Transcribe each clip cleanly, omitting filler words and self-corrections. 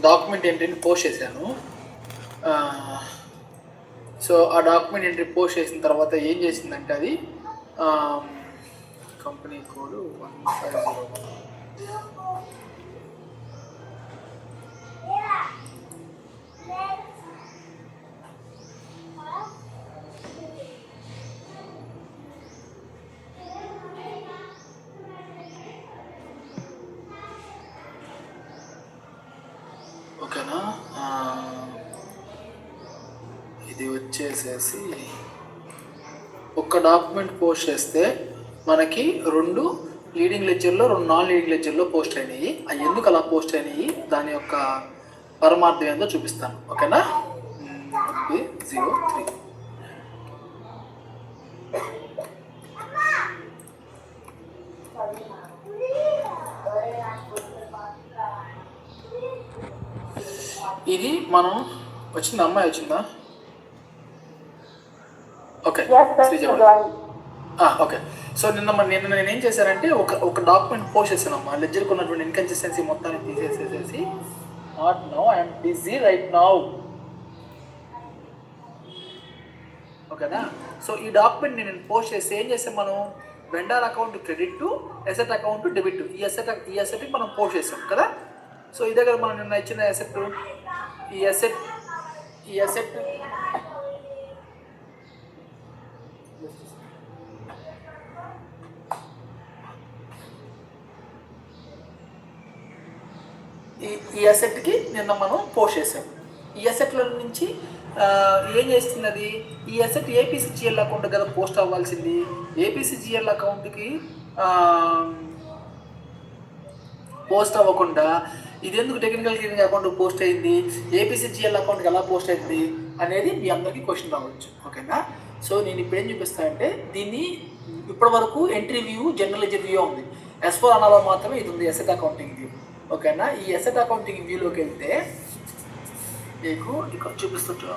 Document ఎంట్రీని post చేశాను. So ఆ document entry post చేసిన తర్వాత ఏం చేసిందంటే అది కంపెనీ కోడ్ 1501. ఓకేనా, ఇది వచ్చేసేసి ఒక్క డాక్యుమెంట్ పోస్ట్ చేస్తే మనకి 2 లీడింగ్ లెడ్జర్లో 2 నాన్ లీడింగ్ లెడ్జర్లో పోస్ట్ అయినాయి. అవి ఎందుకు అలా పోస్ట్ అయినాయి దాని యొక్క పరమార్థం ఏందో చూపిస్తాను. ఓకేనా, 03 ఇది మనం వచ్చిందా, అమ్మాయి వచ్చిందా? Okay, okay. సో నిన్న నేను ఏం చేశానంటే ఒక డాక్యుమెంట్ పోస్ట్ చేశానమ్మా. లెడ్జర్కి ఉన్నటువంటి ఇన్కన్సిస్టెన్సీ మొత్తాన్ని తీసేసేసి not now, I'm busy right now. ఓకేనా, సో ఈ డాక్యుమెంట్ నేను పోస్ట్ చేసి ఏం చేసాం మనం, vendor account credit to asset account debit. ఈ అసెట్కి మనం పోస్ట్ చేసాం కదా. సో ఇదే కదా మనం నిన్న ఇచ్చిన అసెట్. ఈ అసెట్ ఈ అసెట్ అసెట్కి నిన్న మనం పోస్ట్ చేసాం. ఈ అసెట్ల నుంచి ఏం చేస్తున్నది, ఈ అసెట్ ఏపీసీజీఎల్ అకౌంట్ కదా పోస్ట్ అవ్వాల్సింది. ఏపీసీజీఎల్ అకౌంట్కి పోస్ట్ అవ్వకుండా ఇది ఎందుకు టెక్నికల్ క్లియరింగ్ అకౌంట్ పోస్ట్ అయింది, ఏపీసీజీఎల్ అకౌంట్కి ఎలా పోస్ట్ అయింది అనేది మీ అందరికీ క్వశ్చన్ రావచ్చు. ఓకేనా, సో నేను ఇప్పుడు ఏం చూపిస్తాను అంటే, దీన్ని ఇప్పటి వరకు entry view, general ledger view ఉంది. S4 అనాలో మాత్రమే ఇది ఉంది, అసెట్ అకౌంటింగ్ వ్యూ. ఓకేనా, ఈ అసెట్ అకౌంటింగ్ వ్యూలోకి వెళ్తే మీకు ఇక్కడ చూపిస్తుంటా.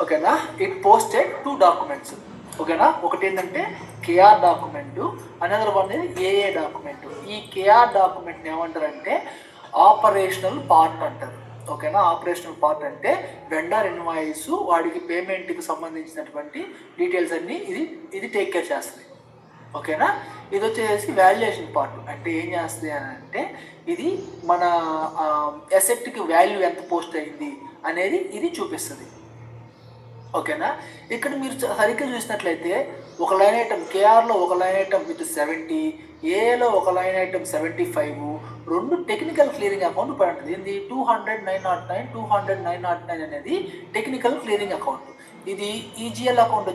ఓకేనా, ఇట్ పోస్టెడ్ 2 డాక్యుమెంట్స్. ఓకేనా, ఒకటి ఏంటంటే కేఆర్ డాక్యుమెంట్, అనదర్ వన్ ఏఏ డాక్యుమెంట్. ఈ కేఆర్ డాక్యుమెంట్ని ఏమంటారంటే ఆపరేషనల్ పార్ట్ అంటారు. ఓకేనా, ఆపరేషనల్ పార్ట్ అంటే వెండర్ ఇన్వాయిస్, వాడికి పేమెంట్కి సంబంధించినటువంటి డీటెయిల్స్ అన్నీ ఇది టేక్ కేర్ చేస్తుంది. ఓకేనా, ఇది వచ్చేసి వాల్యుయేషన్ పార్ట్. అంటే ఏం చేస్తుంది అని అంటే, ఇది మన అసెట్కి వాల్యూ ఎంత పోస్ట్ అయింది అనేది ఇది చూపిస్తుంది. ఓకేనా, ఇక్కడ మీరు సరిగ్గా చూసినట్లయితే ఒక లైన్ ఐటమ్ కేఆర్లో ఒక లైన్ ఐటమ్ విత్ 70, ఏఏలో ఒక line item 75, 2 technical clearing account పడి ఉంటుంది. ఏంది 200,909, 200,909 అనేది టెక్నికల్ క్లియరింగ్ అకౌంట్. ఇది ఈజీఎల్ అకౌంట్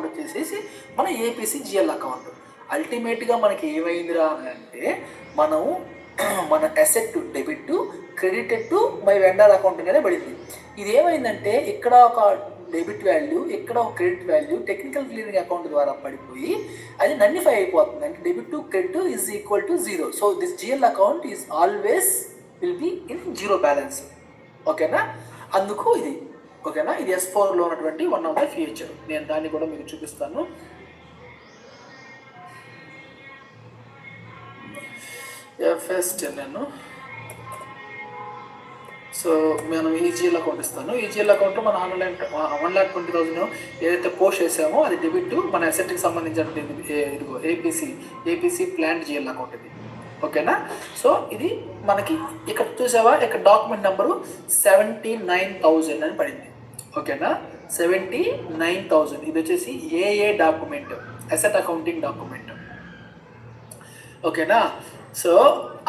వచ్చేసేసి మన ఏపీసీజీఎల్ అకౌంట్. అల్టిమేట్గా మనకి ఏమైందిరా అంటే, మన asset debit credited to my vendor account అనేది పడింది. ఇది ఏమైందంటే, ఇక్కడ ఒక డెబిట్ వాల్యూ, ఇక్కడ ఒక credit value technical clearing account ద్వారా పడిపోయి అది నన్నిఫై అయిపోతుంది. అంటే debit to credit is equal to 0. So this GL account is always will be in 0 balance. ఓకేనా, అందుకు ఇది. ఓకేనా, ఇది S4లో ఉన్నటువంటి వన్ ఆఫ్ ద ఫీచర్. నేను దాన్ని కూడా మీకు చూపిస్తాను. FS10. సో మనం ఈజీఎల్ అకౌంట్ ఇస్తాను. ఈజీఎల్ అకౌంట్లో మన 1,20,000 ఏదైతే పోస్ట్ చేసామో అది డెబిట్ మన అసెట్కి సంబంధించిన ఇదిగో ఏపీసీ ప్లాంట్ జిఎల్ అకౌంట్ ఇది. ఓకేనా, సో ఇది మనకి ఇక్కడ చూసావా, ఇక్కడ డాక్యుమెంట్ నెంబరు 79,000 అని పడింది. ఓకేనా, 79,000. ఇది వచ్చేసి ఏఏ డాక్యుమెంట్, అసెట్ అకౌంటింగ్ డాక్యుమెంట్. ఓకేనా, సో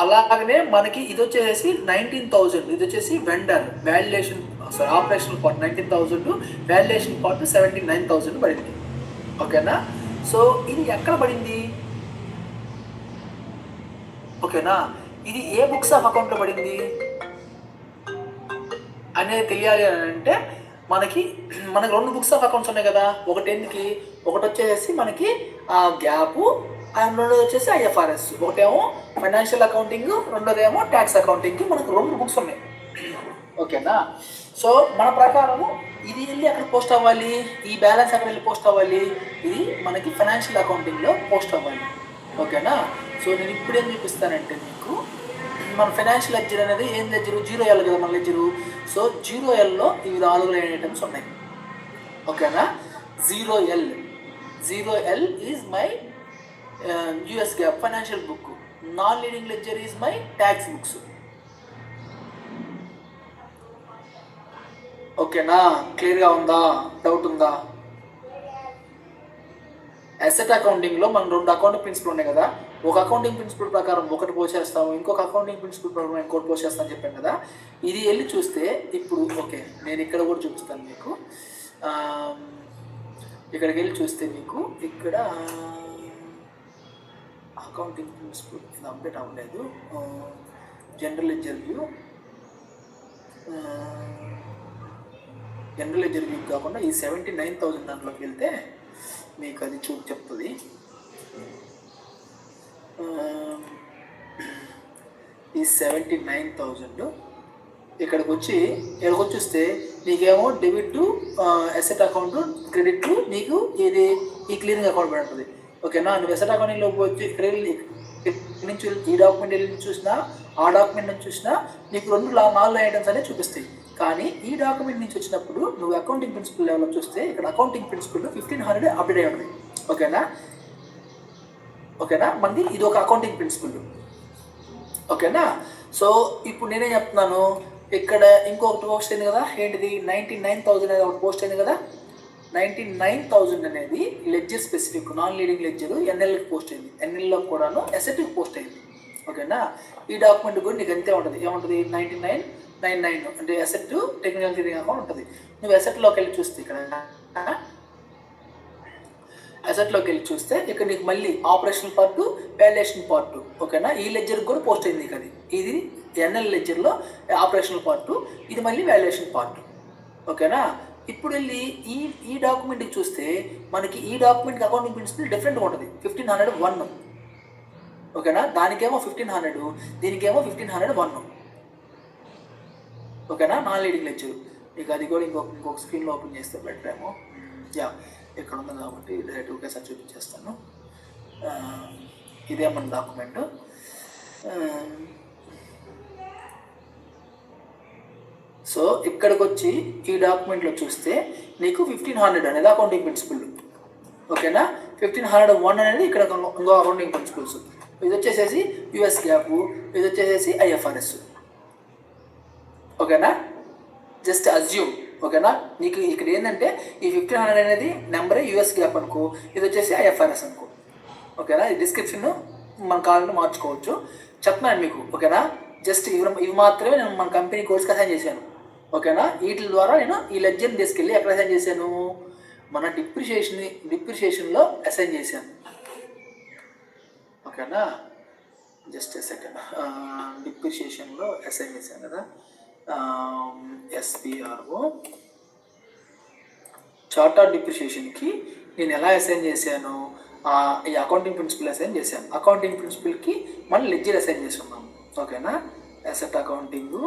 అలాగనే మనకి ఇది వచ్చేసి 19,000. ఇది వచ్చేసి vendor valuation, operational part 19,000, valuation part 79,000 పడింది. ఓకేనా, సో ఇది ఎక్కడ పడింది? ఓకేనా, ఇది ఏ బుక్స్ ఆఫ్ అకౌంట్లో పడింది అనేది తెలియాలి అని అంటే, మనకి 2 బుక్స్ ఆఫ్ అకౌంట్స్ ఉన్నాయి కదా. ఒకటి వచ్చేసి మనకి గ్యాప్, అండ్ రెండోది వచ్చేసి IFRS. ఒకటేమో ఫైనాన్షియల్ అకౌంటింగ్, రెండోదేమో ట్యాక్స్ అకౌంటింగ్కి మనకు 2 బుక్స్ ఉన్నాయి. ఓకేనా, సో మన ప్రకారము ఇది వెళ్ళి అక్కడ పోస్ట్ అవ్వాలి, ఈ బ్యాలెన్స్ అక్కడ వెళ్ళి పోస్ట్ అవ్వాలి, ఇది మనకి ఫైనాన్షియల్ అకౌంటింగ్లో పోస్ట్ అవ్వాలి. ఓకేనా, సో నేను ఇప్పుడు ఏం చూపిస్తానంటే మీకు మన ఫైనాన్షియల్ లెడ్జర్ అనేది ఏం లెడ్జరు 0L కదా మన లెడ్జరు. సో 0Lలో ఇవి 4 లైన్ ఐటమ్స్ ఉన్నాయి. ఓకేనా. 0L is my US GAAP financial book. Non leading ledger is my tax books. ఓకేనా, క్లియర్గా ఉందా? డౌట్ ఉందా? అసెట్ అకౌంటింగ్లో మనం 2 అకౌంటింగ్ ప్రిన్సిపల్ ఉన్నాయి కదా. ఒక అకౌంటింగ్ ప్రిన్సిపల్ ప్రకారం ఒకటి పోసేస్తాము, ఇంకొక అకౌంటింగ్ ప్రిన్సిపల్ ప్రకారం ఇంకోటి పోసేస్తాను చెప్పాను కదా. ఇది వెళ్ళి చూస్తే ఇప్పుడు ఓకే, నేను ఇక్కడ కూడా చూపిస్తాను మీకు. ఇక్కడికి వెళ్ళి చూస్తే మీకు ఇక్కడ అకౌంటింగ్ ప్రిన్సిపల్ ఇది అప్డేట్ అవ్వలేదు. జనరల్ లెడ్జర్ వ్యూ కాకుండా ఈ 79,000 దాంట్లోకి వెళ్తే మీకు అది చెప్తుంది. ఈ 79,000 ఇక్కడికి చూస్తే నీకేమో debit to asset account, credit to నీకు ఇది ఈ క్లియరింగ్ అకౌంట్ పడి ఉంటుంది. ఓకేనా. నువ్వు అసెట్ అకౌంటింగ్లో వచ్చి ఇక్కడ నుంచి ఈ డాక్యుమెంట్ వెళ్ళి చూసినా ఆ డాక్యుమెంట్ నుంచి చూసినా నీకు 4 ఐటమ్స్ అనేవి చూపిస్తాయి. కానీ ఈ డాక్యుమెంట్ నుంచి వచ్చినప్పుడు నువ్వు అకౌంటింగ్ ప్రిన్సిపల్ లెవెల్లో చూస్తే ఇక్కడ అకౌంటింగ్ ప్రిన్సిపల్ 1500 అప్డేట్ అయి ఉంటుంది. ఓకేనా. మనది ఇది ఒక అకౌంటింగ్ ప్రిన్సిపల్. ఓకేనా. సో ఇప్పుడు నేనేం చెప్తున్నాను, ఇక్కడ ఇంకొకటి పోస్ట్ అయింది కదా, ఏంటిది 99,000 అనేది ఒకటి పోస్ట్ అయింది కదా. 99,000 అనేది ledger specific, non leading ledger ఎన్ఎల్కి పోస్ట్ అయింది. ఎన్ఎల్లో కూడాను ఎసెట్కి పోస్ట్ అయింది. ఓకేనా. ఈ డాక్యుమెంట్ కూడా నీకు అంతే ఉంటుంది. ఏముంటుంది 9999 అంటే అసెట్ టెక్నికల్ క్లియరింగ్ అకౌంట్ ఉంటుంది. నువ్వు అసెట్లోకి వెళ్ళి చూస్తే ఇక్కడ నీకు మళ్ళీ ఆపరేషనల్ పార్ట్, వాల్యుయేషన్ పార్ట్. ఓకేనా. ఈ లెడ్జర్కి కూడా పోస్ట్ అయింది నీకు. ఇది ఎన్ఎల్ లెడ్జర్లో ఆపరేషనల్ పార్ట్, ఇది మళ్ళీ వాల్యుయేషన్ పార్ట్. ఓకేనా. ఇప్పుడు వెళ్ళి ఈ డాక్యుమెంట్కి చూస్తే మనకి ఈ డాక్యుమెంట్కి అకౌంటింగ్ ప్రిన్సిపల్ డిఫరెంట్గా ఉంటుంది. 1501. ఓకేనా. దానికేమో 1500, దీనికేమో 1501. ఓకేనా. నాన్ లీడింగ్ లెడ్జర్ నీకు అది కూడా ఇంకొక స్క్రీన్లో ఓపెన్ చేస్తే బెటర్ ఏమో. ఇక్కడ ఉంది కాబట్టి డైరెక్ట్ ఒకేసారి చూపించేస్తాను. ఇదే మన డాక్యుమెంట్. సో ఇక్కడికి వచ్చి ఈ డాక్యుమెంట్లో చూస్తే నీకు 1500 అనేది అకౌంటింగ్ ప్రిన్సిపల్. ఓకేనా. 1501 అనేది ఇక్కడ ఇంకో అకౌంటింగ్ ప్రిన్సిపల్స్. ఇది వచ్చేసేసి US గ్యాప్, ఇది వచ్చేసేసి IFRS. ఓకేనా. Just assume. ఓకేనా. నీకు ఇక్కడ ఏంటంటే ఈ 1500 అనేది నెంబరే US గ్యాప్ అనుకో, ఇది వచ్చేసి IFRS అనుకో. ఓకేనా. ఈ డిస్క్రిప్షన్ మన కావాలంటే మార్చుకోవచ్చు, చెప్తున్నాను మీకు. ఓకేనా. జస్ట్ ఇవి మాత్రమే నేను మన కంపెనీ కోర్స్కి అసైన్ చేశాను. ఓకేనా. వీటి ద్వారా నేను ఈ లెడ్జర్ని తీసుకెళ్ళి ఎక్కడ అసైన్ చేశాను, మన డిప్రిషియేషన్లో అసైన్ చేశాను. ఓకేనా. Just second. డిప్రిషియేషన్లో అసైన్ చేశాను కదా. SPRO చార్ట్ ఆఫ్ డిప్రిషియేషన్కి నేను ఎలా అసైన్ చేశాను, ఈ అకౌంటింగ్ ప్రిన్సిపల్ అసైన్ చేశాను. అకౌంటింగ్ ప్రిన్సిపల్కి మనం లెడ్జర్ అసైన్ చేస్తున్నాం. ఓకేనా. అసెట్ అకౌంటింగ్,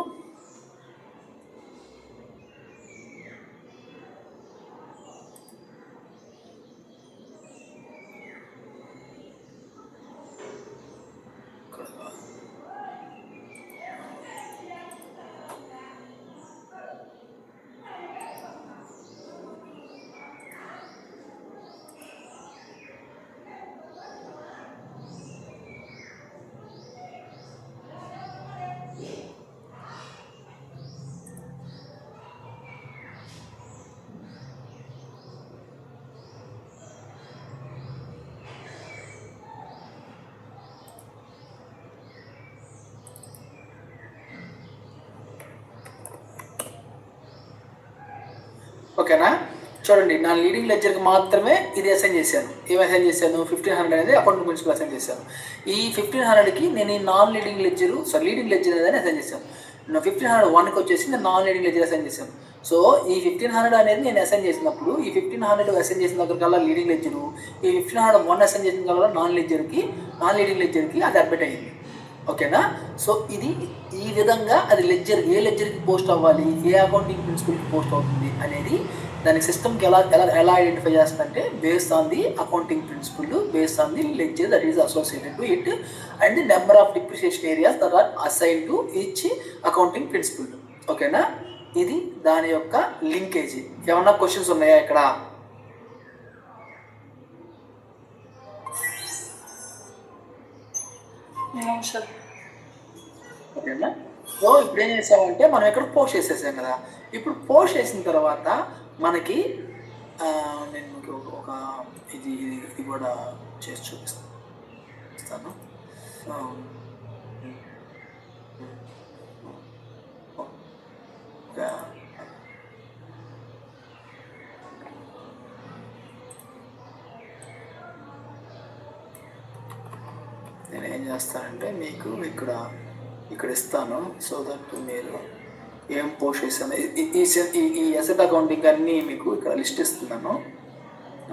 ఓకేనా. చూడండి, నా లీడింగ్ లెడ్జర్కి మాత్రమే ఇది అసైన్ చేశాను. ఏమి అసైన్ చేశాను, 1500 అనేది అకౌంటింగ్ ప్రిన్సిపల్ అసైన్ చేశాను. ఈ 1500కి నేను ఈ non leading ledger leading ledger అనేది అసైన్ చేశాను. 1501కి వచ్చేసి నేను నాన్ లీడింగ్ లెడ్జర్ అసైన్ చేశాను. సో ఈ 1500 అనేది నేను అసైన్ చేసినప్పుడు ఈ 1500 అసైన్ చేసిన దగ్గర కల్లా లీడింగ్ లెడ్జరు, ఈ 1501 అసైన్ చేసిన కల్లా నాన్ లీడింగ్ లెడ్జర్కి అది అప్డేట్ అయ్యింది. ఓకేనా. సో ఇది ఈ విధంగా అది లెడ్జర్ ఏ లెడ్జర్కి పోస్ట్ అవ్వాలి, ఏ అకౌంటింగ్ ప్రిన్సిపల్కి పోస్ట్ అవుతుంది అనేది దానికి సిస్టమ్కి ఎలా ఎలా ఎలా ఐడెంటిఫై చేస్తుందంటే based on the accounting principle, based on the ledger that is associated to it and the number of depreciation areas that are assign to each accounting principle. ఓకేనా, ఇది దాని యొక్క లింకేజీ. ఏమన్నా క్వశ్చన్స్ ఉన్నాయా ఇక్కడ? ఓకేనా, సో ఇప్పుడు ఏం చేసామంటే మనం ఇక్కడ పోస్ట్ చేసేసాం కదా. ఇప్పుడు పోస్ట్ చేసిన తర్వాత మనకి నేను మీకు ఒక ఇది ఇది కూడా చేసి చూపిస్తాను. నేను ఏం చేస్తానంటే మీకు ఇక్కడ ఇస్తాను, సో దట్ మీరు ఏం పోస్ట్ చేశాను ఈ అసెట్ అకౌంటింగ్ అన్నీ మీకు ఇక్కడ లిస్ట్ ఇస్తున్నాను.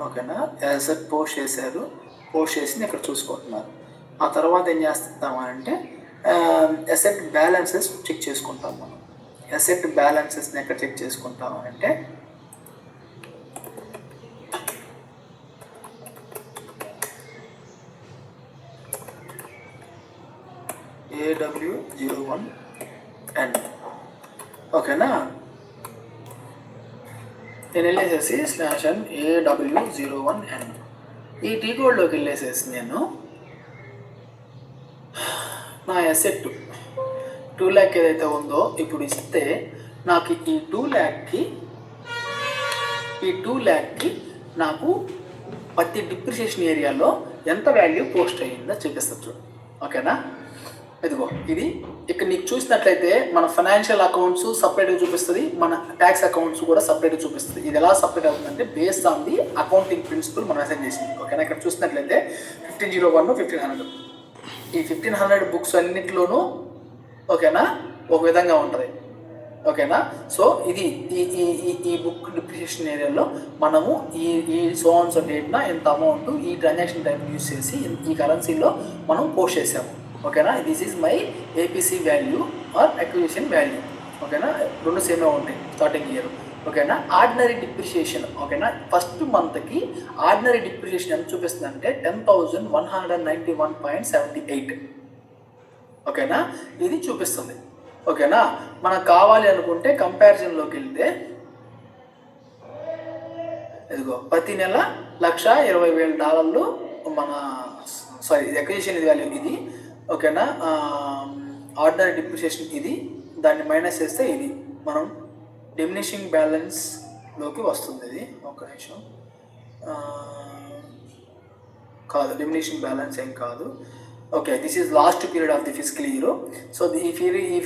ఓకేనా, అసెట్ పోస్ట్ చేశారు, పోస్ట్ చేసి ఇక్కడ చూసుకుంటున్నారు. ఆ తర్వాత ఏం చేస్తామంటే అసెట్ బ్యాలెన్సెస్ చెక్ చేసుకుంటాం మనం. అసెట్ బ్యాలెన్సెస్ని ఎక్కడ చెక్ చేసుకుంటాము అంటే AW01N. ఓకేనా, నేను వెళ్ళేసేసి /n AW01N ఈ టీ కోడ్లోకి వెళ్ళేసేసి నేను నా అసెట్ 2 lakh ఏదైతే ఉందో ఇప్పుడు ఇస్తే నాకు ఈ 2 lakh నాకు ప్రతి డిప్రిసియేషన్ ఏరియాలో ఎంత వాల్యూ పోస్ట్ అయ్యిందో చూపిస్తుంది. ఓకేనా, ఇదిగో ఇది ఇక్కడ నీకు చూసినట్లయితే మన ఫైనాన్షియల్ అకౌంట్స్ సపరేట్గా చూపిస్తుంది, మన ట్యాక్స్ అకౌంట్స్ కూడా సపరేట్గా చూపిస్తుంది. ఇది ఎలా సపరేట్ అవుతుందంటే based on the accounting principle మనం అసైన్ చేసింది. ఓకేనా, ఇక్కడ చూసినట్లయితే 1501 1500 ఈ 1500 బుక్స్ అన్నింటిలోనూ ఓకేనా ఒక విధంగా ఉంటుంది. ఓకేనా, సో ఇది ఈ బుక్ డిప్రిసియేషన్ ఏరియాలో మనము ఈ సో డేట్న ఎంత అమౌంట్ ఈ ట్రాన్సాక్షన్ టైప్ యూజ్ చేసి ఈ కరెన్సీలో మనం పోస్ట్ చేసాము. ఓకేనా, this is my APC value or acquisition value. ఓకేనా, రెండు సేమే ఉంటాయి స్టార్టింగ్ ఇయర్. ఓకేనా, ఆర్డినరీ డిప్రిసియేషన్. ఓకేనా, ఫస్ట్ మంత్కి ఆర్డినరీ డిప్రిసియేషన్ ఎంత చూపిస్తుంది అంటే 10,191.78. ఓకేనా, ఇది చూపిస్తుంది. ఓకేనా, మనకు కావాలి అనుకుంటే కంపారిజన్లోకి వెళ్తే ఇదిగో ప్రతి నెల $1,20,000 మన అక్విజిషన్ ఇది వాల్యూ ఇది. ఓకేనా, ఆర్డినరీ డిప్రిసియేషన్ ఇది, దాన్ని మైనస్ చేస్తే ఇది మనం డిమినిషింగ్ బ్యాలెన్స్లోకి వస్తుంది. ఇది ఒక నిమిషం, కాదు డిమినిషింగ్ బ్యాలెన్స్ ఏం కాదు. Okay, this is lost period of the physical year. So ఈ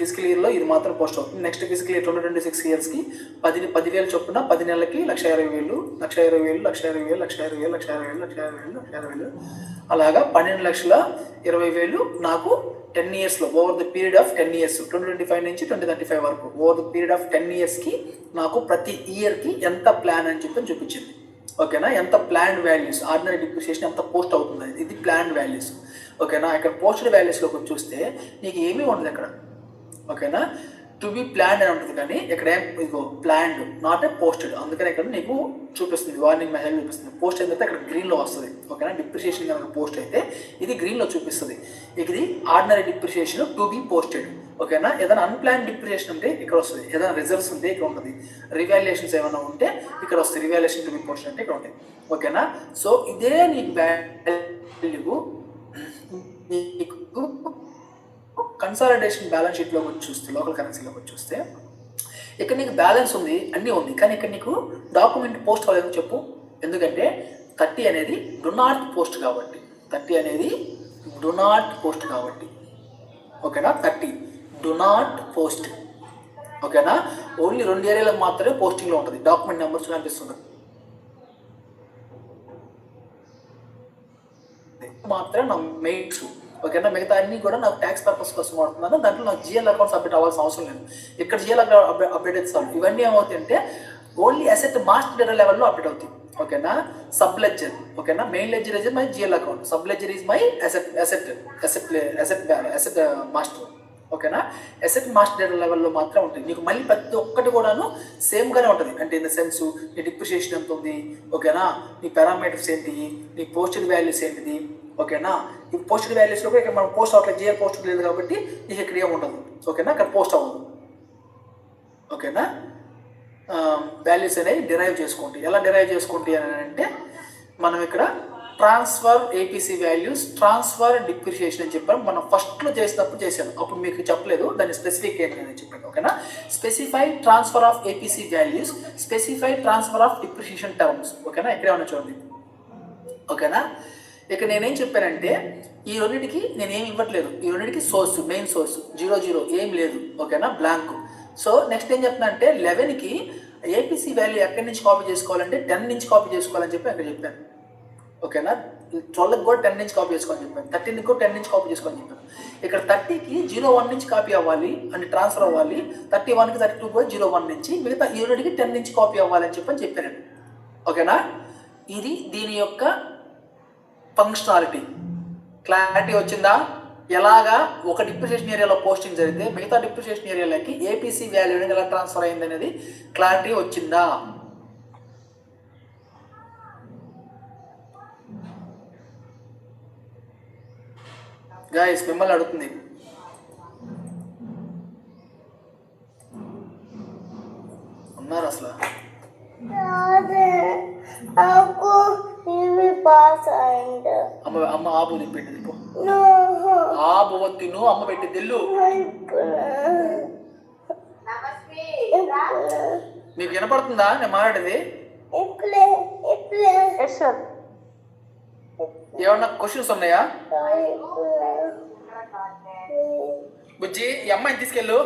ఫిజికల్ ఇయర్లో ఇది మాత్రం పోస్ట్ అవుతుంది. నెక్స్ట్ ఫిజికల్ ఇయర్ 2026 ఇయర్స్కి 10,000 చొప్పున 10 నెలలకి 1,20,000 అలాగా 12,20,000 నాకు 10 ఇయర్స్లో over the period of 10 years 2025 నుంచి 2035 వరకు ఓవర్ ద పీరియడ్ ఆఫ్ 10 ఇయర్స్కి నాకు ప్రతి ఇయర్కి ఎంత ప్లాన్ అని చెప్పి చూపించింది. ఓకేనా, ఎంత ప్లాన్డ్ వాల్యూస్ ఆర్డినరీ డిప్రిసియేషన్ ఎంత పోస్ట్ అవుతుంది ఇది ప్లాన్డ్ వాల్యూస్. ఓకేనా, ఇక్కడ పోస్టెడ్ వాల్యూస్లోకి చూస్తే నీకు ఏమీ ఉండదు అక్కడ. ఓకేనా, టు బి ప్లాన్డ్ అని ఉంటుంది, కానీ ఇక్కడ ఏం ఇదిగో ప్లాన్డ్ నాట్ ఏ పోస్టెడ్. అందుకని ఇక్కడ నీకు చూపిస్తుంది వార్నింగ్ మెసేజ్ చూపిస్తుంది. పోస్ట్ అయితే ఇక్కడ గ్రీన్లో వస్తుంది. ఓకేనా, డిప్రిసియేషన్ కనుక పోస్ట్ అయితే ఇది గ్రీన్లో చూపిస్తుంది. ఇది ordinary depreciation to be posted. ఓకేనా, ఏదైనా అన్ప్లాన్ డిప్రిసియేషన్ ఉంటే ఇక్కడ వస్తుంది, ఏదైనా రిజర్వ్స్ ఉంటే ఇక్కడ ఉంటుంది, రివాల్యుయేషన్స్ ఏమైనా ఉంటే ఇక్కడ వస్తుంది, రివాల్యుయేషన్ టు బి పోస్టెడ్ అంటే ఇక్కడ ఉంటుంది. ఓకేనా, సో ఇదే నీకు వాల్యూ నీకు కన్సాలిడేషన్ బ్యాలెన్స్ షీట్లోకి వచ్చి చూస్తే లోకల్ కరెన్సీలోకి వచ్చి చూస్తే ఇక్కడ నీకు బ్యాలెన్స్ ఉంది, అన్నీ ఉంది, కానీ ఇక్కడ నీకు డాక్యుమెంట్ పోస్ట్ అవ్వలేదు చెప్పు. ఎందుకంటే 30 అనేది డు నాట్ పోస్ట్ కాబట్టి, 30 అనేది డు నాట్ పోస్ట్ కాబట్టి. ఓకేనా, 30 డు నాట్ పోస్ట్. ఓకేనా, ఓన్లీ 2 ఏరియాలకు మాత్రమే పోస్టింగ్లో ఉంటుంది, డాక్యుమెంట్ నెంబర్స్ కనిపిస్తుంది మాత్రమే నా మెయిల్స్. ఓకేనా, మిగతా అన్నీ కూడా నాకు ట్యాక్స్ పర్పస్ కోసం వాడుతున్నాను. దాంట్లో నాకు జిఎల్ అకౌంట్స్ అప్డేట్ అవ్వాల్సిన అవసరం లేదు. ఇక్కడ జిఎల్ అప్డేట్ ఇస్తాను. ఇవన్నీ ఏమవుతాయి అంటే ఓన్లీ అసెట్ మాస్టర్ డేటా లెవెల్లో అప్డేట్ అవుతాయి. ఓకేనా, సబ్ లెడ్జర్. ఓకేనా, main ledger is my GL account, sub ledger is my asset master. ఓకేనా. అసెట్ మాస్టర్ డేటా లెవెల్లో మాత్రం ఉంటుంది. నీకు మళ్ళీ ప్రతి ఒక్కటి కూడాను సేమ్గానే ఉంటుంది. అంటే ఇన్ ద సెన్స్ నీ డిప్రిషియేషన్ ఎంత ఉంది, ఓకేనా, నీ పారామీటర్స్ ఏంటి, నీ పోస్టెడ్ వాల్యూస్ ఏంటిది, ఓకేనా. ఈ పోస్టెడ్ వాల్యూస్లో కూడా ఇక్కడ మనం పోస్ట్ అవుట్లెట్ జిఆర్ పోస్ట్ లేదు కాబట్టి నీకు ఇక్కడ ఏమి ఉండదు, ఓకేనా, ఇక్కడ పోస్ట్ అవ్వదు, ఓకేనా. వాల్యూస్ అనేవి డిరైవ్ చేసుకోండి. ఎలా డిరైవ్ చేసుకోండి అని అంటే మనం ఇక్కడ transfer APC values, transfer depreciation అని చెప్పాను. మనం ఫస్ట్లో చేసినప్పుడు చేశాను, అప్పుడు మీకు చెప్పలేదు దాని స్పెసిఫిక్ ఏంటి అని చెప్పాను, ఓకేనా. Specify transfer of APC values, specify transfer of depreciation terms, ఓకేనా. ఇక్కడ ఏమన్నా చూడండి, ఓకేనా. ఇక నేనేం చెప్పానంటే ఈ రెండింటికి నేనేం ఇవ్వట్లేదు, ఈ రెండింటికి సోర్స్, మెయిన్ సోర్స్ 0 0 ఏం లేదు, ఓకేనా, బ్లాంక్. సో నెక్స్ట్ ఏం చెప్తున్నా అంటే 11కి ఏపీసీ వాల్యూ ఎక్కడి నుంచి కాపీ చేసుకోవాలంటే 10 నుంచి కాపీ చేసుకోవాలని చెప్పి అక్కడ చెప్పాను, ఓకేనా. 12కి కూడా 10 నుంచి కాపీ చేసుకోవాలని చెప్పాను, 13కి కూడా 10 నుంచి కాపీ చేసుకోవాలని చెప్పాను. ఇక్కడ 30కి 01 నుంచి కాపీ అవ్వాలి అంటే ట్రాన్స్ఫర్ అవ్వాలి, 31కి 32 కూడా 01 నుంచి, మిగతా ఈ రెండింటికి 10 నుంచి కాపీ అవ్వాలని చెప్పాను, ఓకేనా. ఇది దీని యొక్క ఫంక్షనాలిటీ. క్లారిటీ వచ్చిందా? ఎలాగా ఒక డిప్రిషియేషన్ ఏరియాలో పోస్టింగ్ జరిగితే మిగతా డిప్రిషియేషన్ ఏరియాలకి ఏపీసీ వాల్యూ అనేది ఎలా ట్రాన్స్ఫర్ అయింది అనేది క్లారిటీ వచ్చిందా? గైస్ మిమ్మల్ని అడుగుతుంది. ఉన్నారు అసలు? అమ్మ ఆబు పెట్టింది, ఆబు తిను, అమ్మ పెట్టింది ఇల్లు. మీకు వినపడుతుందా నేను మాట్లాడేది? ఏమన్నా క్వశ్చన్స్ ఉన్నాయా? బుజ్జి ఈ అమ్మాయిని తీసుకెళ్ళు,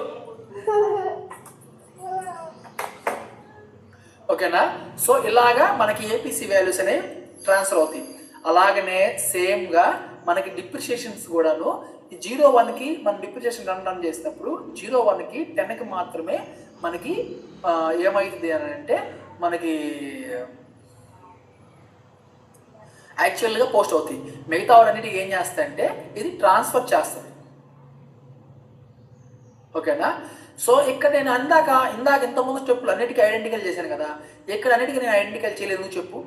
ఓకేనా. సో ఇలాగా మనకి ఏపీసీ వాల్యూస్ అనేవి ట్రాన్స్ఫర్ అవుతాయి. అలాగనే సేమ్గా మనకి డిప్రిషియేషన్స్ కూడాను 01కి మనం డిప్రిషియేషన్ రన్ చేసినప్పుడు 01కి 10కి మాత్రమే మనకి ఏమవుతుంది అని అంటే మనకి యాక్చువల్గా పోస్ట్ అవుతాయి. మిగతా వాడన్నిటికి ఏం చేస్తాయంటే ఇది ట్రాన్స్ఫర్ చేస్తుంది, ఓకేనా. సో ఇక్కడ నేను ఇందాక ఇంతకుముందు స్టెప్పులు అన్నిటికీ ఐడెంటికల్ చేశాను కదా, ఇక్కడ అన్నిటికీ నేను ఐడెంటికల్ చేయలేదు చెప్పు.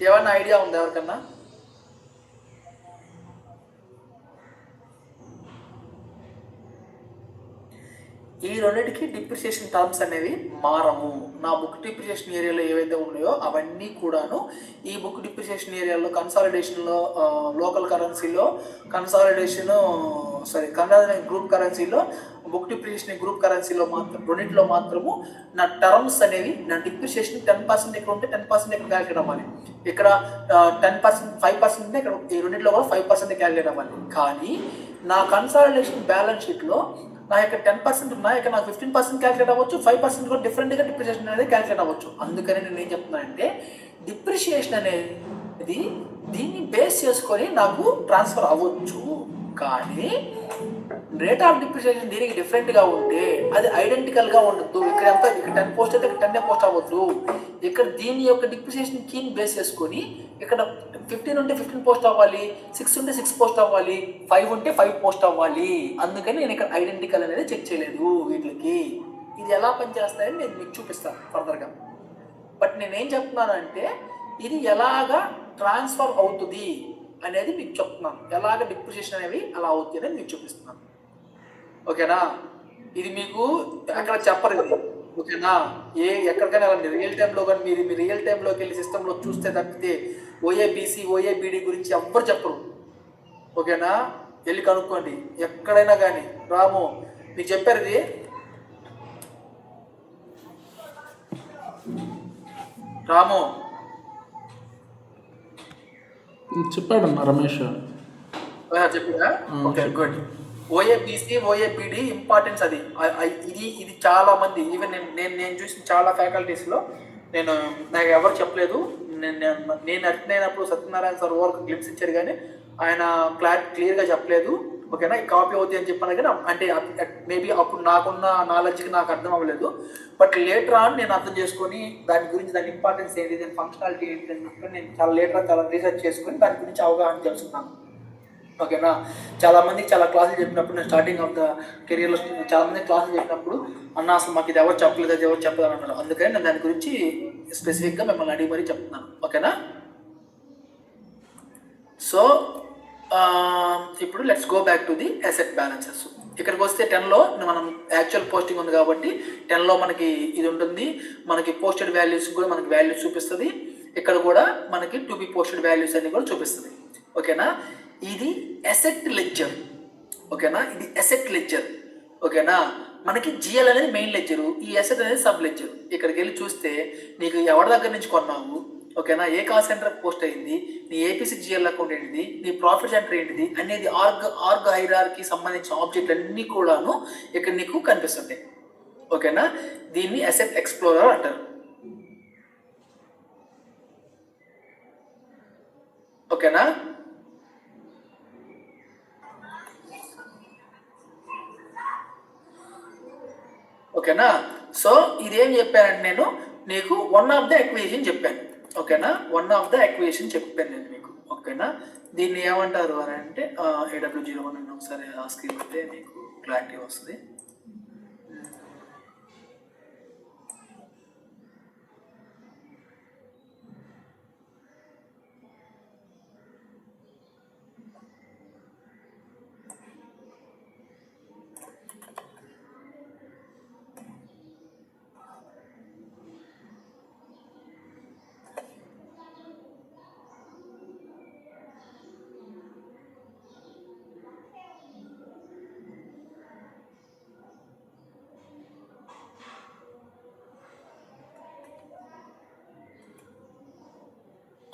ఏమన్నా ఐడియా ఉందా ఎవరికన్నా? ఈ రెండింటికి డిప్రిషియేషన్ టర్మ్స్ అనేవి మారము. నా బుక్ డిప్రిషియేషన్ ఏరియాలో ఏవైతే ఉన్నాయో అవన్నీ కూడాను ఈ బుక్ డిప్రిషియేషన్ ఏరియాలో కన్సాలిడేషన్లో లోకల్ కరెన్సీలో కన్సాలిడేషన్ గ్రూప్ కరెన్సీలో బుక్ డిప్రిషియేషన్ గ్రూప్ కరెన్సీలో మాత్రం రెండింటిలో మాత్రము నా టర్మ్స్ అనేవి నా డిప్రిషియేషన్ 10% ఇక్కడ ఉంటే 10% ఇక్కడ క్యాలిక్యులేట్ అవ్వాలి, ఇక్కడ 10% 5% ఉంటే ఇక్కడ ఈ రెండింటిలో కూడా 5% క్యాలిక్యులేట్ అవ్వాలి. కానీ నా కన్సాలిడేషన్ బ్యాలెన్స్ షీట్లో నా ఇక్కడ 10% ఉన్నా ఇక్కడ నాకు 15% క్యాలిక్యులేట్ అవ్వచ్చు, 5% కూడా డిఫరెంట్గా డిప్రిషియేషన్ అనేది క్యాలిక్యులేట్ అవ్వచ్చు. అందుకని నేను ఏం చెప్తున్నానంటే డిప్రిషియేషన్ అనేది దీన్ని బేస్ చేసుకొని నాకు ట్రాన్స్ఫర్ అవ్వచ్చు, కానీ రేట్ ఆఫ్ డిప్రిషియేషన్ దీనికి డిఫరెంట్గా ఉంటే అది ఐడెంటికల్గా ఉండద్దు. ఇక్కడ 10 పోస్ట్ అయితే ఇక్కడ 10 పోస్ట్ అవ్వద్దు. ఇక్కడ దీని యొక్క డిప్రిషియేషన్ కీని బేస్ చేసుకొని ఇక్కడ 15 ఉంటే 15 పోస్ట్ అవ్వాలి, 6 ఉంటే 6 పోస్ట్ అవ్వాలి, 5 ఉంటే 5 పోస్ట్ అవ్వాలి. అందుకని నేను ఇక్కడ ఐడెంటికల్ అనేది చెక్ చేయలేదు వీటికి. ఇది ఎలా పనిచేస్తాయని నేను మీకు చూపిస్తాను ఫర్దర్గా. బట్ నేనేం చెప్తున్నానంటే ఇది ఎలాగా ట్రాన్స్ఫర్ అవుతుంది అనేది మీకు చెప్తున్నాను, ఎలాగ డిప్రిషియేషన్ అనేవి అలా అవుతుంది అనేది మీకు చూపిస్తున్నాను, ఓకేనా. ఇది మీకు అక్కడ చెప్పరు, ఓకేనా. ఎక్కడికైనా వెళ్ళండి రియల్ టైంలో కానీ మీరు రియల్ టైంలోకి వెళ్ళి సిస్టంలో చూస్తే తప్పితే ఓఏబీసీ ఓఏబీడీ గురించి ఎవ్వరు చెప్పరు, ఓకేనా. వెళ్ళి కనుక్కోండి ఎక్కడైనా కానీ. రాము మీకు చెప్పారు ఇది, రాము చెప్పాడమ్మా రమేష్ చెప్పారా? Okay good. OABC OABD importance అది ఇది చాలా మంది ఈవెన్ నేను చూసిన చాలా ఫ్యాకల్టీస్లో నాకు ఎవరు చెప్పలేదు. నేను attend Satyanarayana sir over glimpse ఇచ్చారు కానీ ఆయన క్లియర్గా చెప్పలేదు, ఓకేనా. ఈ కాపీ అవుతుంది అని చెప్పాను కానీ అంటే మేబీ అప్పుడు నాకున్న నాలెడ్జ్కి నాకు అర్థం అవ్వలేదు. బట్ లేటర్ ఆన్ నేను అర్థం చేసుకొని దాని గురించి దాని ఇంపార్టెన్స్ ఏంటి, దాని ఫంక్షనాలిటీ ఏంటి అని చెప్పి నేను చాలా రీసెర్చ్ చేసుకొని దాని గురించి అవగాహన తెలుసుకున్నాను, ఓకేనా. చాలామందికి చాలా క్లాసులు చెప్పినప్పుడు, నేను స్టార్టింగ్ ఆఫ్ ద కెరియర్లో చాలామంది క్లాసులు చెప్పినప్పుడు అన్న అసలు మాకు ఇది ఎవరు చెప్పలేదు, అది ఎవరు చెప్పలేదు అంటారు. అందుకని నేను దాని గురించి స్పెసిఫిక్గా మిమ్మల్ని అడిగి మరీ చెప్తున్నాను. ఓకేనా. సో ఇప్పుడు let's go back to the asset balances. ఇక్కడికి వస్తే 10లో మనం యాక్చువల్ పోస్టింగ్ ఉంది కాబట్టి 10లో మనకి ఇది ఉంటుంది. మనకి పోస్టెడ్ వాల్యూస్ కూడా మనకి వాల్యూస్ చూపిస్తుంది. ఇక్కడ కూడా మనకి టు బి పోస్టెడ్ వాల్యూస్ అన్ని కూడా చూపిస్తుంది. ఓకేనా. ఇది అసెట్ లెడ్జర్. ఓకేనా. ఇది అసెట్ లెడ్జర్. ఓకేనా. మనకి జిఎల్ అనేది మెయిన్ లెడ్జరు, ఈ అసెట్ అనేది సబ్ లెడ్జర్. ఇక్కడికి వెళ్ళి చూస్తే నీకు ఎవరి దగ్గర నుంచి కొన్నావు, ఓకేనా, ఏ కాల్ సెంటర్ పోస్ట్ అయింది, నీ ఏపీసీ జిఎల్ అకౌంట్ ఏంటిది, నీ ప్రాఫిట్ సెంటర్ ఏంటిది అనేది ఆర్గ్ హైరార్కి సంబంధించిన ఆబ్జెక్ట్ అన్నీ కూడాను ఇక్కడ నీకు కనిపిస్తుంటాయి. ఓకేనా. దీన్ని అసెట్ ఎక్స్ప్లోరర్ అంటారు. ఓకేనా. ఓకేనా. సో ఇదేం చెప్పానంటే నేను నీకు వన్ ఆఫ్ ద ఎక్వేషన్ చెప్పాను. ఓకేనా. వన్ ఆఫ్ ద ఎక్వేషన్ చెప్పాను నేను మీకు. ఓకేనా. దీన్ని ఏమంటారు అని అంటే AW01 అని ఒకసారి ఆ స్క్రీన్ అయితే మీకు క్లారిటీ వస్తుంది.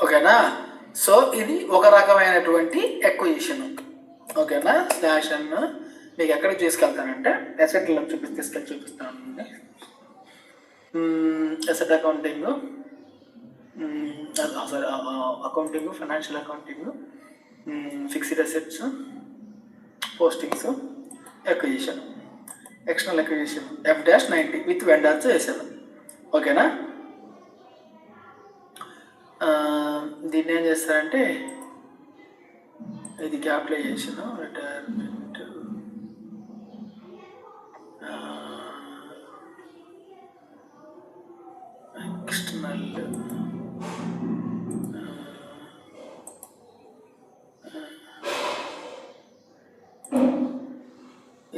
ఓకేనా. సో ఇది ఒక రకమైనటువంటి ఎక్విజిషన్. ఓకేనా. స్లాష్ అన్న మీకు ఎక్కడికి తీసుకెళ్తానంటే అసెట్లో చూపిస్తాను. Asset accounting, sorry accounting, financial accounting, fixed assets, postings, acquisition, external acquisition F-90 with vendors చేశాను. ఓకేనా. దీన్ని ఏం చేస్తారంటే ఇది క్యాపిటలైజేషన్, రిటైర్మెంట్, ఎక్స్టర్నల్,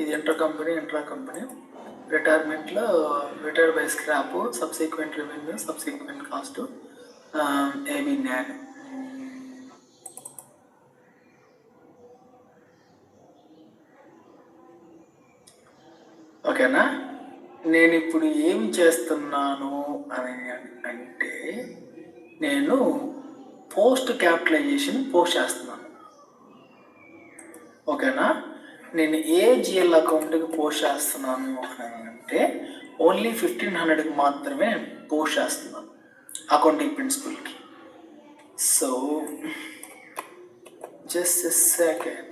ఇది ఇంట్రా కంపెనీ, రిటైర్మెంట్లో retire by scrap, subsequent revenue, subsequent cost, AB న్యాన్. ఓకేనా. నేను ఇప్పుడు ఏమి చేస్తున్నాను అని అంటే నేను పోస్ట్ క్యాపిటలైజేషన్ పోస్ట్ చేస్తున్నాను. ఓకేనా. నేను ఏ జిఎల్ అకౌంట్కి పోస్ట్ చేస్తున్నాను అని అంటే ఓన్లీ 1500కి మాత్రమే పోస్ట్ చేస్తున్నాను అకౌంటింగ్ ప్రిన్సిపల్కి. So just a second.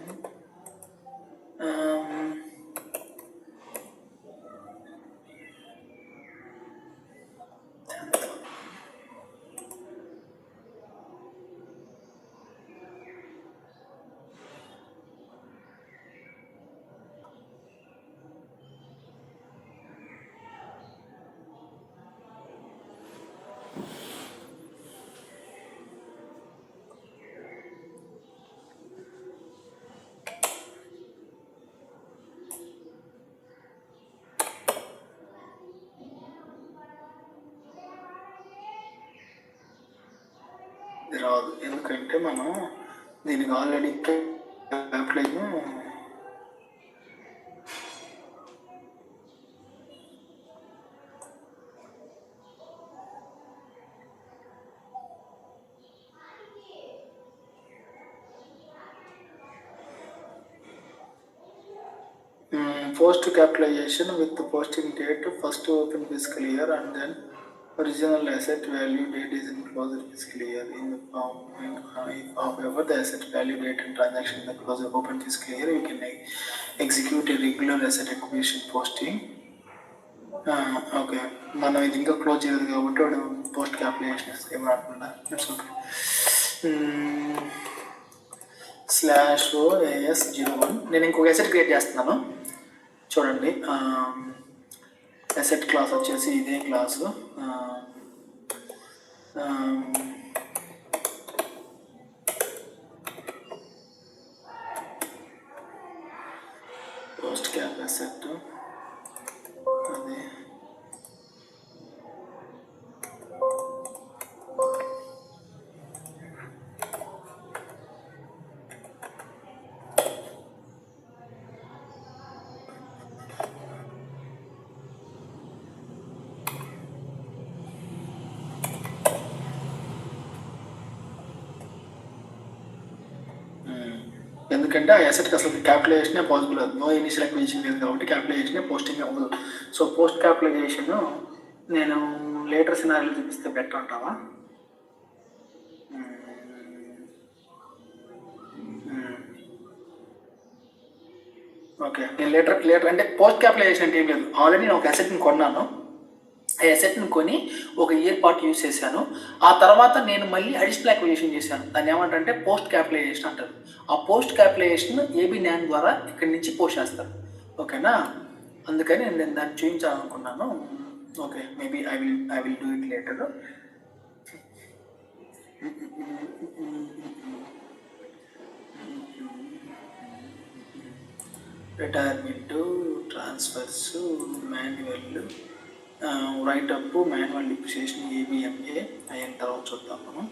రాదు, ఎందుకంటే మనం దీనికి already capitalise post capitalization with the posting date first open fiscal year and then original asset value date is in closed fiscal year in the form however the asset value date and transaction in the closed open fiscal year you can execute a regular asset acquisition posting. Okay, మనం ఇది ఇంకా close చేయదు కాబట్టి వాడు post capitalisation ఏమనుకుంటా. It's okay. /AS01. నేను ఇంకొక asset create చేస్తున్నాను చూడండి. అసెట్ క్లాస్ వచ్చేసి ఇదే క్లాసు. పోస్ట్ క్యాప్ అసెట్ అదే ఎందుకంటే ఆ అసెట్కి అసలు క్యాపిటలైజేషనే పాసిబుల్ అవుతుంది. నో ఇనిషియల్ అక్విజిషన్ లేదు కాబట్టి క్యాపిటలైజేషనే పోస్టింగ్ అవ్వదు. సో పోస్ట్ క్యాపిటలైజేషన్ నేను లేటర్ సినారీలో చూపిస్తే బెటర్ అంటావా? ఓకే, నేను లేటర్ అంటే పోస్ట్ క్యాపిటలైజేషన్ అంటే ఏం లేదు. ఆల్రెడీ నేను ఒక అసెట్ని కొన్నాను. ఆ అసెట్ని కొని ఒక ఇయర్ పాటు యూజ్ చేశాను. ఆ తర్వాత నేను మళ్ళీ అడిషనల్ అక్విజిషన్ చేశాను. దాన్ని ఏమంటారంటే పోస్ట్ క్యాపిటలైజేషన్ అంటారు. ఆ పోస్ట్ క్యాపిటలైజేషన్ ఏబీ న్యాన్ ద్వారా ఇక్కడి నుంచి పోస్ట్ చేస్తారు. ఓకేనా, అందుకని నేను దాన్ని చూపించాలనుకున్నాను. Okay, maybe I will do it later. Retirement, transfers, manual, write up, manual depreciation, ABMA అయిన తర్వాత చూద్దాం మనం.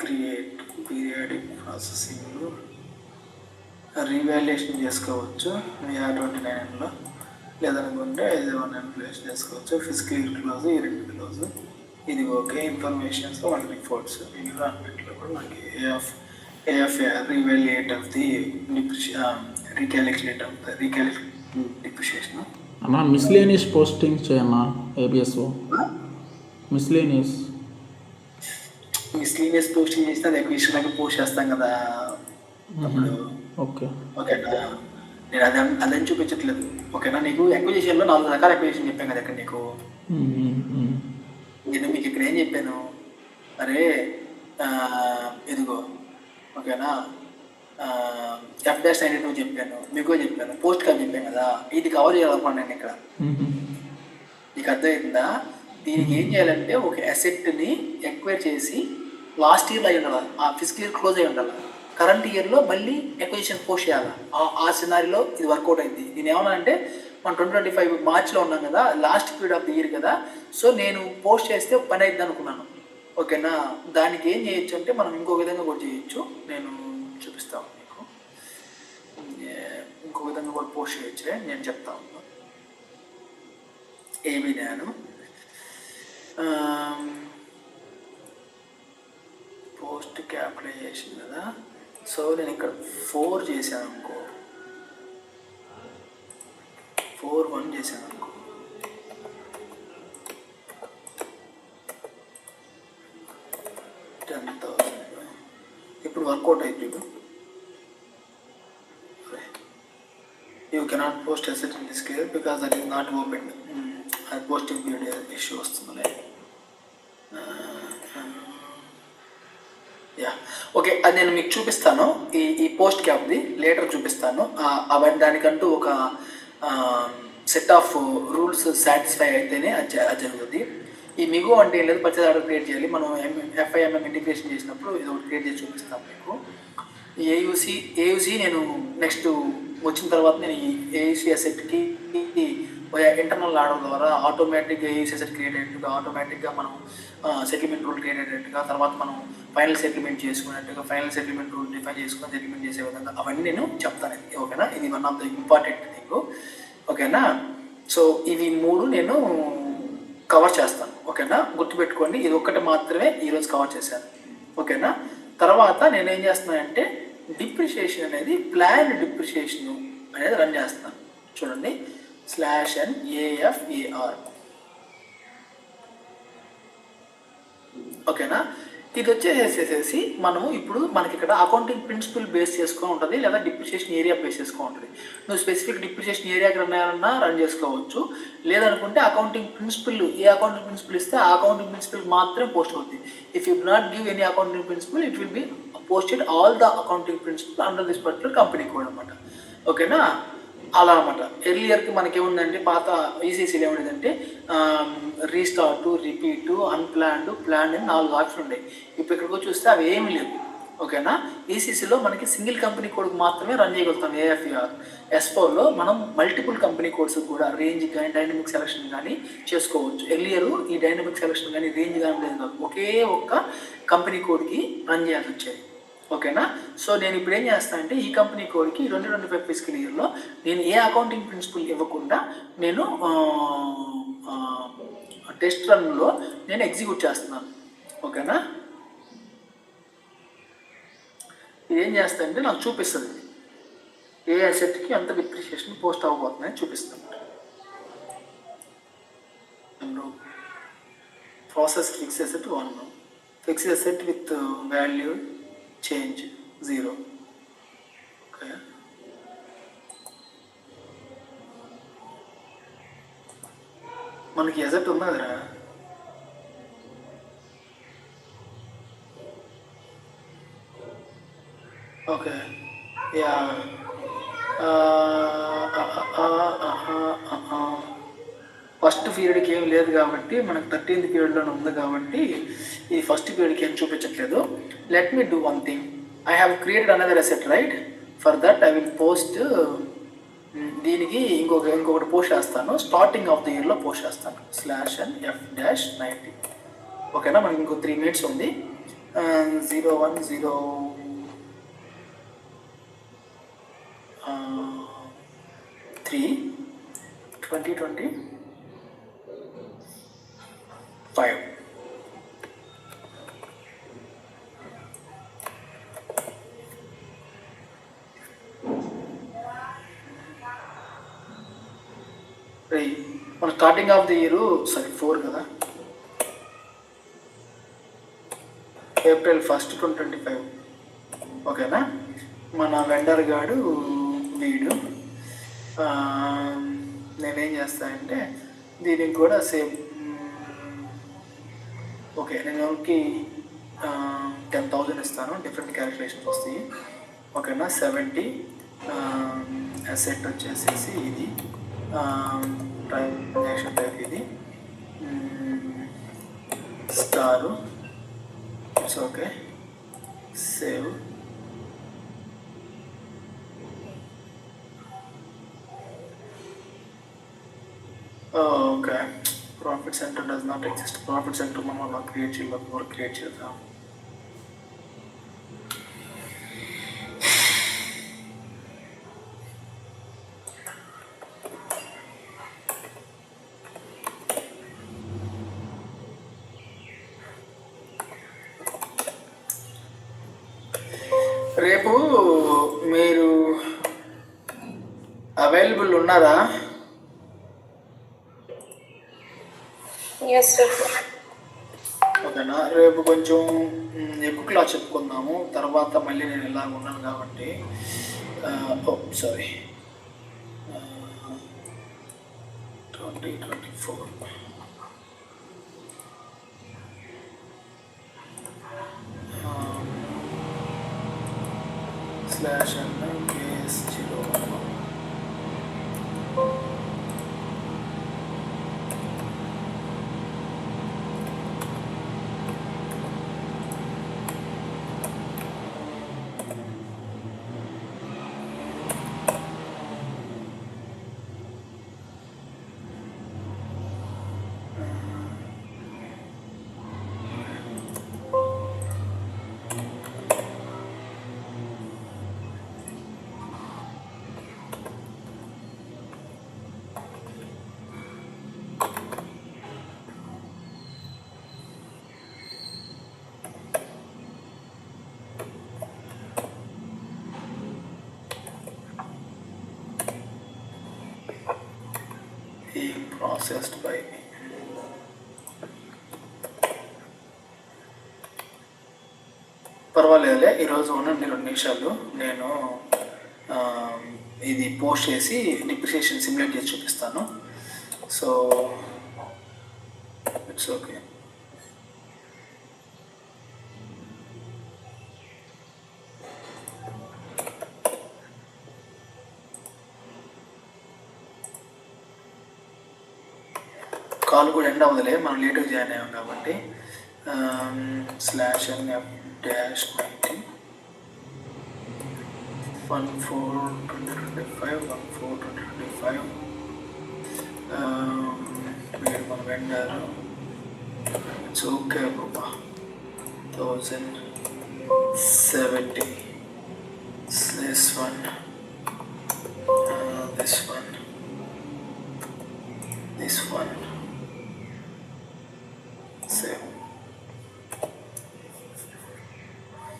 క్రియేట్ పీరియాడిక్ ప్రాసెసింగ్, రీవాల్యుయేషన్ చేసుకోవచ్చు AR29లో, లేదనుకుంటే ఇది ప్లేస్ చేసుకోవచ్చు. ఫిజికల్ క్లోజ్, ఈ రెండు క్లోజ్, ఇది ఓకే. ఇన్ఫర్మేషన్స్, వన్ రిపోర్ట్స్, ఎన్విరాన్మెంట్లో కూడా మనకి AFAR revaluate of the recalculate of the depreciation. అన్నా మిస్లేనియస్ పోస్టింగ్ చేయన్నా ఏబిఎస్ఓ. మిస్లేనియస్ పోస్టింగ్ చేస్తే అది ఎక్విజిషన్కి పోస్ట్ చేస్తాం కదా అప్పుడు. ఓకే ఓకేనా, నేను అదని చూపించట్లేదు. ఓకేనా, నీకు ఎక్విజిషన్లో 4 రకాల ఎక్విజిషన్ చెప్పాను కదా ఇక్కడ నీకు. నేను మీకు ఇక్కడ ఏం చెప్పాను, అరే ఇదిగో ఓకేనా, F-92 చెప్పాను, మీకు చెప్పాను, పోస్ట్ కార్డ్ చెప్పాను కదా. ఇది కవర్ చేయాలనుకున్నాను నేను ఇక్కడ. నీకు అర్థమవుతుందా? దీనికి ఏం చేయాలంటే ఒక అసెట్ని ఎక్వైర్ చేసి లాస్ట్ ఇయర్లో అయి ఉండాలి, ఆ ఫిజికల్ ఇయర్ క్లోజ్ అయి ఉండాలి, కరెంట్ ఇయర్లో మళ్ళీ ఎక్విజిషన్ పోస్ట్ చేయాలి. ఆ సినారీలో ఇది వర్కౌట్ అయింది. నేను ఏమన్నా అంటే మనం 2025 మార్చ్లో ఉన్నాం కదా, last period of the year కదా. సో నేను పోస్ట్ చేస్తే పని అవుతుంది అనుకున్నాను. ఓకేనా, దానికి ఏం చేయొచ్చు అంటే మనం ఇంకో విధంగా కూడా చేయొచ్చు. నేను చూపిస్తాను మీకు, ఇంకో విధంగా కూడా పోస్ట్ చేయొచ్చే నేను చెప్తాను. ఏబీ నేను పోస్ట్ క్యాపిటలైజేషన్ కదా. సో నేను ఇక్కడ 4 చేశాను అనుకో, 4-1 చేశాను అనుకో, ఇప్పుడు వర్కౌట్ అయిపోయింది. You cannot post asset in this care because that is not open. అది పోస్టింగ్ పీరియడ్ ఇష్యూ వస్తుంది. యా ఓకే, అది నేను మీకు చూపిస్తాను. ఈ పోస్ట్ క్యాప్ది లేటర్ చూపిస్తాను. అవన్నీ దానికంటూ ఒక సెట్ ఆఫ్ రూల్స్ సాటిస్ఫై అయితేనే అది జరుగుతుంది. ఈ మిగు అంటే ఏం లేదు, పర్చేజ్ ఆర్డర్ క్రియేట్ చేయాలి. మనం FIMM ఇంటిగ్రేషన్ చేసినప్పుడు ఇది ఒకటి క్రియేట్ చేసి చూపిస్తాం మీకు. ఏయూసీ నేను నెక్స్ట్ వచ్చిన తర్వాత నేను ఈ ఏయూసీ అసెట్కి ఇంటర్నల్ ఆర్డర్ ద్వారా ఆటోమేటిక్గా ఏయూసీ అసెట్ క్రియేట్ అయ్యేట్టుగా, ఆటోమేటిక్గా మనం సెటిల్మెంట్ రూల్ క్రియేట్ అయ్యేట్టుగా, తర్వాత మనం ఫైనల్ సెటిల్మెంట్ చేసుకునేట్టుగా, ఫైనల్ సెటిల్మెంట్ రూల్ డిఫైన్ చేసుకొని సెటిల్మెంట్ చేసే విధంగా అవన్నీ నేను చెప్తాను. ఓకేనా, ఇది one of the important thing. ఓకేనా, సో ఇవి 3 నేను కవర్ చేస్తాను. ఓకేనా, గుర్తుపెట్టుకోండి, ఇది ఒక్కటి మాత్రమే ఈరోజు కవర్ చేశాను. ఓకేనా, తర్వాత నేను ఏం చేస్తున్నానంటే డిప్రిషియేషన్ అనేది ప్లాన్ డిప్రిషియేషన్ అనేది రన్ చేస్తాను. చూడండి, /AFAR. ఓకేనా, ఇది వచ్చేసేసి మనము ఇప్పుడు మనకి ఇక్కడ అకౌంటింగ్ ప్రిన్సిపల్ బేస్ చేసుకొని ఉంటుంది, లేదా డిప్రిసియేషన్ ఏరియా బేస్ చేసుకొని ఉంటుంది. నువ్వు స్పెసిఫిక్ డిప్రిసియేషన్ ఏరియాకి రన్ చేసుకోవచ్చు, లేదనుకుంటే అకౌంటింగ్ ప్రిన్సిపల్, ఏ అకౌంటింగ్ ప్రిన్సిపల్ ఇస్తే ఆ అకౌంటింగ్ ప్రిన్సిపల్ మాత్రమే పోస్ట్ అవుతుంది. If you do not give any accounting principle, it will be posted all the accounting principle under this particular company code అనమాట. ఓకేనా, అలా అనమాట. ఎర్లియర్కి మనకేముందంటే పాత ఈసీసీలో ఏముండేదంటే రీస్టార్ట్, రిపీటు, అన్ప్లాన్డ్, ప్లాన్ అని 4 ఆప్షన్ ఉండేవి. ఇప్పుడు ఇక్కడికి చూస్తే అవి ఏమీ లేవు. ఓకేనా, ఈసీసీలో మనకి సింగిల్ కంపెనీ కోడ్ మాత్రమే రన్ చేయగలుగుతాం ఏఎఫ్ఈఆర్. S4లో మనం మల్టిపుల్ కంపెనీ కోడ్స్ కూడా రేంజ్ కానీ డైనమిక్ సెలక్షన్ కానీ చేసుకోవచ్చు. ఎర్లియర్ ఈ డైనమిక్ సెలక్షన్ కానీ రేంజ్ కానీ లేదు కాదు, ఒకే ఒక్క కంపెనీ కోడ్కి రన్ చేయాల్సి వచ్చేది. ఓకేనా, సో నేను ఇప్పుడు ఏం చేస్తానంటే ఈ కంపెనీ కోడ్కి 2025 ఫిజికల్ ఇయర్లో నేను ఏ అకౌంటింగ్ ప్రిన్సిపల్ ఇవ్వకుండా నేను టెస్ట్ రన్లో నేను ఎగ్జిక్యూట్ చేస్తున్నాను. ఓకేనా, ఇది ఏం చేస్తానంటే నాకు చూపిస్తుంది ఏ అసెట్కి ఎంత డిప్రిసియేషన్ పోస్ట్ అవ్వబోతుందని చూపిస్తాను. Process fix asset 1, fix asset with value change 0. Okay, మనకి ఎసెట్ ఉందా కదా, ఓకే యా ఫస్ట్ పీరియడ్కి ఏం లేదు కాబట్టి మనకు 13th పీరియడ్లోనే ఉంది కాబట్టి ఈ ఫస్ట్ పీరియడ్కి ఏం చూపించట్లేదు. Let me do one thing, I have created another asset right. For that I will post దీనికి ఇంకొకటి పోస్ట్ చేస్తాను, స్టార్టింగ్ ఆఫ్ ద ఇయర్లో పోస్ట్ చేస్తాను /F-90. ఓకేనా, మనకి ఇంకో 3 minutes ఉంది. 01/03/2025. మన స్టార్టింగ్ ఆఫ్ ది ఇయర్ 4 కదా, April 1st, 2025. ఓకేనా, మన వెండర్ గాడు వీడు. నేనేం చేస్తానంటే దీనికి కూడా సేమ్. ఓకే, నేను ఎవరికి 10,000 ఇస్తాను, డిఫరెంట్ క్యాలిక్యులేషన్స్ వస్తాయి. ఓకేనా, 70 అసెట్ వచ్చేసేసి ఇది, ట్రాన్సాక్షన్ టైప్ ఇది, star. It's okay, save. Okay, profit centre does not exist. Profit centre మనం అలా క్రియేట్ చేద్దాం. రేపు మీరు అవైలబుల్ ఉన్నారా? ఓకేనా, రేపు కొంచెం ఎక్కువ క్లాస్ చెప్పుకుందాము, తర్వాత మళ్ళీ నేను ఇలాగ ఉన్నాను కాబట్టి. Sorry, 2024 /NKS01. Processed by me. పర్వాలేదులే, ఈరోజు ఉండండి 2 నిమిషాలు. నేను ఇది పోస్ట్ చేసి డిప్రిసియేషన్ సిమ్యులేట్ చేసి చూపిస్తాను. So it's okay. కాల్ కూడా ఎండ్ అవ్వదులే, మనం లేట్గా జాయిన్ అయ్యాం కాబట్టి. /NF-19 14/2025 14/2025 మీరు మన వెండారు. ఇట్స్ ఓకే బాబా. 1070 this one, this one, this one. Save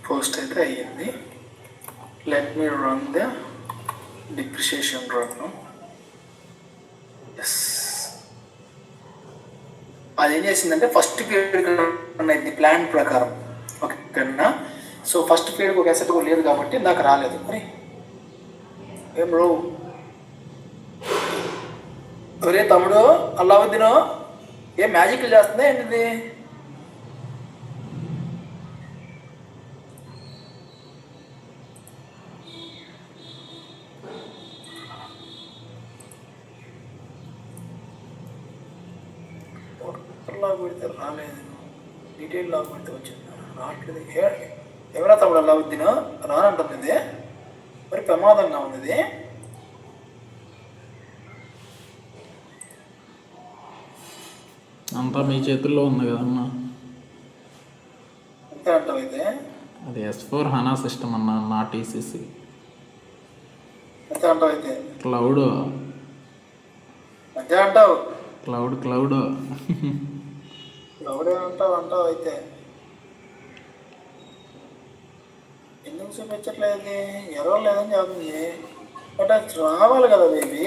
post అయితే అయ్యింది. Let me run the depreciation run. Yes, అదేం చేసిందంటే ఫస్ట్ పీరియడ్ అయింది ప్లాన్ ప్రకారం. ఓకేనా? సో ఫస్ట్ పీరియడ్కి ఒక అసెట్ కూడా లేదు కాబట్టి నాకు రాలేదు. మరి ఏం బ్రో, ఒరే తమ్ముడు అల్లావుద్దీన్, ఏం మ్యాజిక్లు చేస్తుందా ఏంటిది? లాగ్ పెడితే రాలేదు, డీటెయిల్ లాగ్ పెడితే వచ్చింది, రావట్లేదు. ఎవరా తమ్ముడు అల్లావుద్దీన్ రానంటుంది, మరి ప్రమాదంగా ఉంది. అంతా మీ చేతుల్లో ఉంది కదన్నా. అంతే అంటావు అయితే? అది S4 HANA సిస్టమ్ అన్నా, నా TCC. అంతే అంటావు అయితే? క్లౌడ్ అంతే అంటావు? క్లౌడ్ క్లౌడ్ అంటావు అయితే? ఎందుకు చూపించట్లేదు? ఎవరో లేదని చెప్తుంది, బట్ అది రావాలి కదా బేబీ.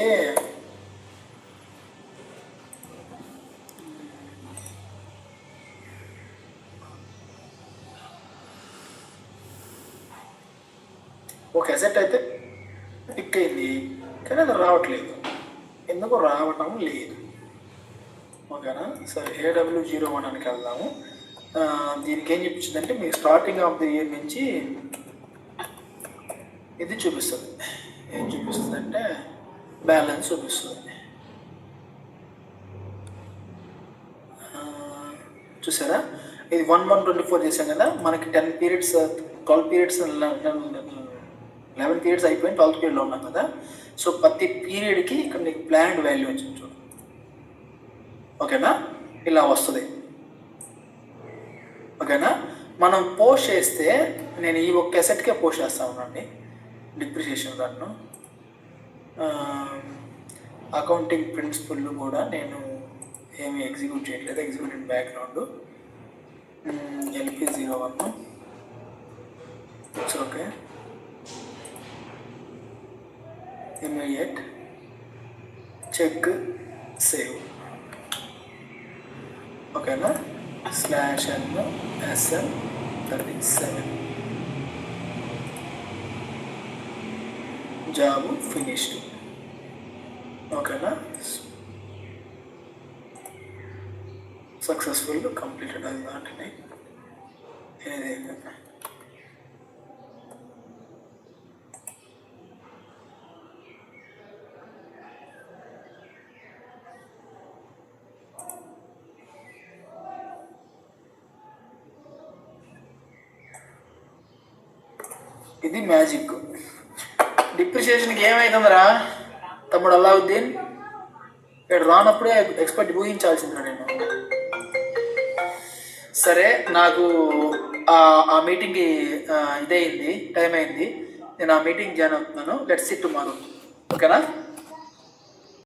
ఒక అసెట్ అయితే పిక్ అయింది కానీ అది రావట్లేదు, ఎందుకు రావటం లేదు. ఓకేనా? సరే, AW01 అని వెళ్దాము. దీనికి ఏం చూపించిందంటే మీకు స్టార్టింగ్ ఆఫ్ ది ఇయర్ నుంచి ఇది చూపిస్తుంది. ఏం చూపిస్తుంది అంటే బ్యాలెన్స్ చూపిస్తుంది. చూసారా? ఇది 1/1/24 చేసాం కదా, మనకి 10 పీరియడ్స్ 12 పీరియడ్స్ 11 పీరియడ్స్ అయిపోయింది, 12th పీరియడ్లో ఉన్నాం కదా. సో ప్రతి పీరియడ్కి ఇక్కడ నీకు ప్లాన్డ్ వాల్యూ వచ్చింది చూడు. ఓకేనా? ఇలా వస్తుంది. ఓకేనా? మనం పోస్ట్ చేస్తే నేను ఈ ఒక్క అసెట్కే పోస్ట్ చేస్తా ఉన్నాండి డిప్రిసియేషన్ రన్ను. అకౌంటింగ్ ప్రిన్సిపల్ కూడా నేను ఏమి ఎగ్జిక్యూట్ చేయట్లేదు, executive background. LP01 it's okay. Immediate check save. ఓకేనా? /NSM37 job finished. ఓకేనా? Successful completed. అది దాంట్లోనే ఏదైనా ఇది మ్యాజిక్. డిప్రిసియేషన్కి ఏమైతుందిరా తమ్ముడు అల్లావుద్దీన్? ఇక్కడ రానప్పుడే ఎక్స్పర్ట్ ఊహించాల్సిందిరా నేను. సరే, నాకు ఆ మీటింగ్కి ఇదయింది, టైం అయింది, నేను ఆ మీటింగ్ జాయిన్ అవుతున్నాను. Let's SIT tomorrow. ఓకేనా?